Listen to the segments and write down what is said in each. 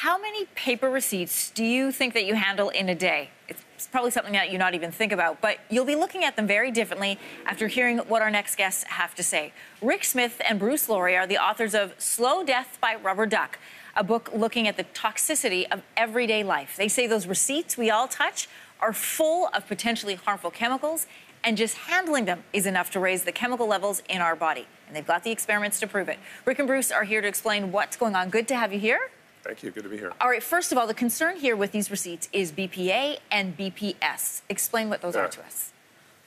How many paper receipts do you think that you handle in a day? It's probably something that you not even think about, but you'll be looking at them very differently after hearing what our next guests have to say. Rick Smith and Bruce Laurie are the authors of Slow Death by Rubber Duck, a book looking at the toxicity of everyday life. They say those receipts we all touch are full of potentially harmful chemicals, and just handling them is enough to raise the chemical levels in our body. And they've got the experiments to prove it. Rick and Bruce are here to explain what's going on. Good to have you here. Thank you. Good to be here. All right, first of all, the concern here with these receipts is BPA and BPS. Explain what those are to us.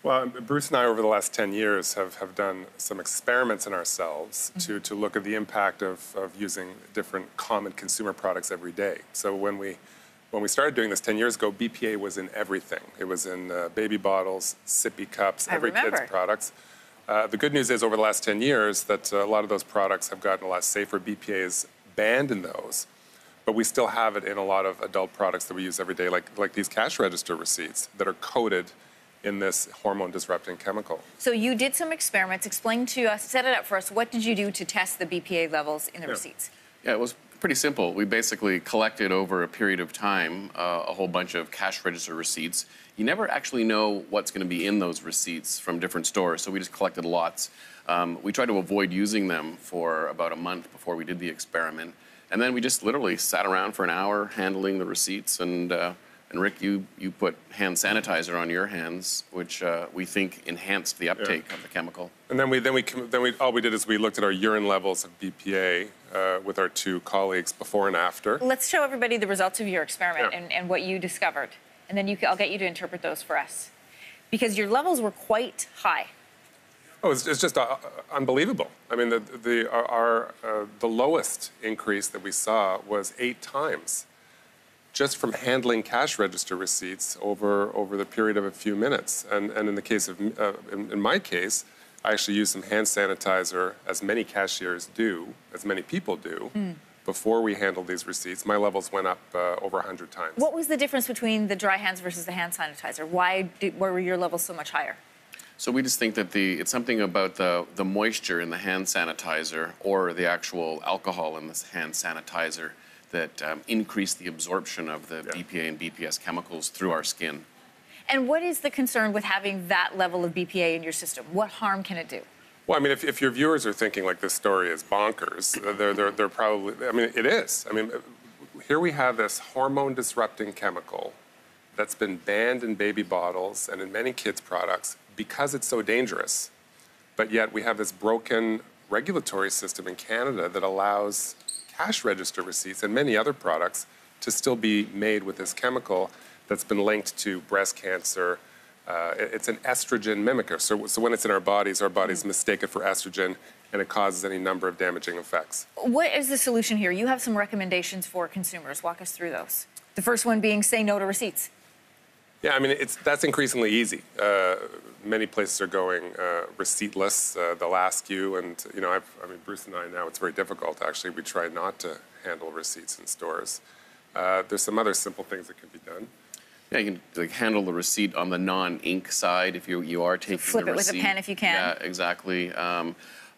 Well, Bruce and I, over the last 10 years, have done some experiments in ourselves to look at the impact of using different common consumer products every day. So when we started doing this 10 years ago, BPA was in everything. It was in baby bottles, sippy cups, every kid's products. The good news is over the last 10 years that a lot of those products have gotten a lot safer. BPA is banned in those. But we still have it in a lot of adult products that we use every day, like these cash register receipts that are coated in this hormone-disrupting chemical. So you did some experiments. Explain to us, set it up for us. What did you do to test the BPA levels in the receipts? Yeah, it was pretty simple. We basically collected over a period of time a whole bunch of cash register receipts. You never actually know what's going to be in those receipts from different stores, so we just collected lots. We tried to avoid using them for about a month before we did the experiment. And then we just literally sat around for an hour handling the receipts. And Rick, you put hand sanitizer on your hands, which we think enhanced the uptake of the chemical. And then all we did is we looked at our urine levels of BPA with our two colleagues before and after. Let's show everybody the results of your experiment and what you discovered. And then I'll get you to interpret those for us. Because your levels were quite high. Oh, it's just unbelievable. I mean, the lowest increase that we saw was 8 times just from handling cash register receipts over the period of a few minutes. And in the case of, in my case, I actually used some hand sanitizer, as many cashiers do, as many people do, before we handled these receipts. My levels went up over 100 times. What was the difference between the dry hands versus the hand sanitizer? Why were your levels so much higher? So we just think that it's something about the moisture in the hand sanitizer or the actual alcohol in this hand sanitizer that increase the absorption of the BPA and BPS chemicals through our skin. And what is the concern with having that level of BPA in your system? What harm can it do? Well, I mean, if your viewers are thinking like this story is bonkers, they're probably, I mean, it is. I mean, here we have this hormone-disrupting chemical that's been banned in baby bottles and in many kids' products because it's so dangerous. But yet we have this broken regulatory system in Canada that allows cash register receipts and many other products to still be made with this chemical that's been linked to breast cancer. It's an estrogen mimicker. So when it's in our bodies mistake it for estrogen, and it causes any number of damaging effects. What is the solution here? You have some recommendations for consumers. Walk us through those. The first one being say no to receipts. Yeah, I mean, that's increasingly easy. Many places are going receiptless. They'll ask you, and you know, I mean, Bruce and I now, it's very difficult. Actually, we try not to handle receipts in stores. There's some other simple things that can be done. Yeah, you can handle the receipt on the non-ink side if you are taking flip the receipt. Flip it with a pen if you can. Yeah, exactly.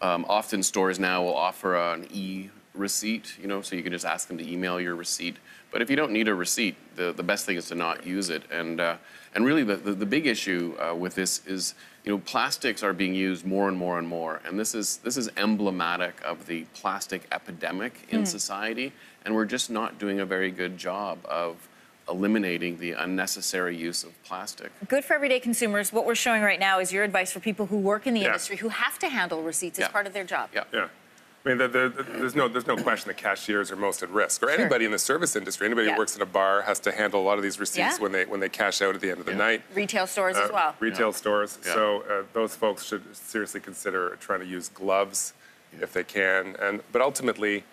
Often stores now will offer an e-receipt, you know, so you can just ask them to email your receipt. But if you don't need a receipt, the best thing is to not use it. And really, the big issue with this is, you know, plastics are being used more and more and more. And this is emblematic of the plastic epidemic in society. And we're just not doing a very good job of eliminating the unnecessary use of plastic. Good for everyday consumers. What we're showing right now is your advice for people who work in the industry who have to handle receipts as part of their job. Yeah. I mean, there's no question that cashiers are most at risk, or anybody in the service industry. Anybody who works at a bar has to handle a lot of these receipts when they cash out at the end of the night. Retail stores as well. Retail stores. Yeah. So those folks should seriously consider trying to use gloves if they can. But ultimately,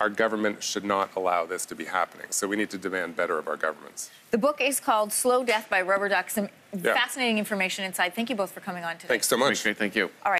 our government should not allow this to be happening. So we need to demand better of our governments. The book is called Slow Death by Rubber Duck. Some fascinating information inside. Thank you both for coming on today. Thanks so much. Great, thank you. All right.